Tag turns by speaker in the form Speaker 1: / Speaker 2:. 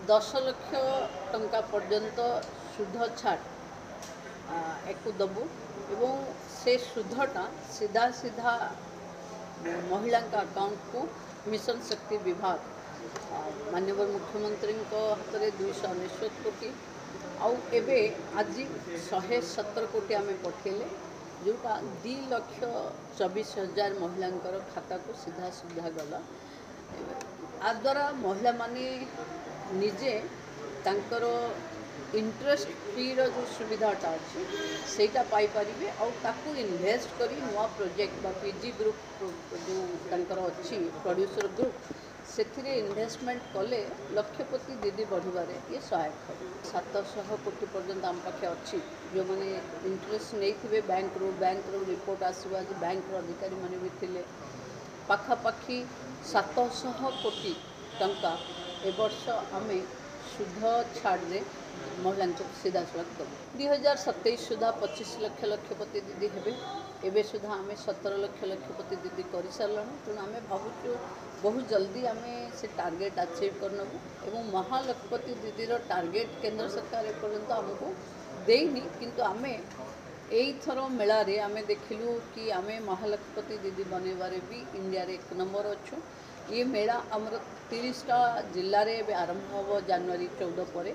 Speaker 1: 10 लाख टंका पर्यंत सुध छाड़ एक दबु एवं से सुधटा सीधा सीधा महिला अकाउंट को मिशन शक्ति विभाग माननीय मुख्यमंत्री हाथ में 299 कोटी आउ एबे आज 117 कोटी आम पठेले जोटा 2,24,000 महिला खाता को सीधा सुधा गला आ द्वारा महिला माने निजे तांकर इंटरेस्ट फ्री रो जो सुविधाटा अच्छी सेटा पाई परिबे और ताकू इन्वेस्ट करी नुआ प्रोजेक्ट बा पीजी ग्रुप जो तांकर अच्छी प्रोड्यूसर ग्रुप से इन्वेस्टमेंट कले लक्षपति दीदी बढ़िबारे ये सहायक हो 700 कोटी पर्यंत आम पाखे अच्छी जो मैंने इंटरेस्ट नहीं बैंक रो रिपोर्ट आसवा बैंक अधिकारी माने भी थिले पाखापाखि 700 कोटी टंका ए वर्ष आम शुद्ध छाड़े महिला सीधा सड़क दबु 2027 सुधा 25 लाख लक्षपति दीदी हेबे एबे सुधा आम 17 लाख लक्षपति दीदी कर सारे तेणु आम भावुँ बहुत जल्दी आम से टार्गेट अचीव करनबु एवं महालक्षपति दीदीर टार्गेट केंद्र सरकार एपर्यंत आमको देनी किंतु आम थर मेला रे आम देखिलु कि आम महालक्षपति दीदी बनइबारे भी इंडिया रे 1 नंबर अच्छु ये मेला आमर 30टा जिले में आरंभ हो जनवरी 14 पर।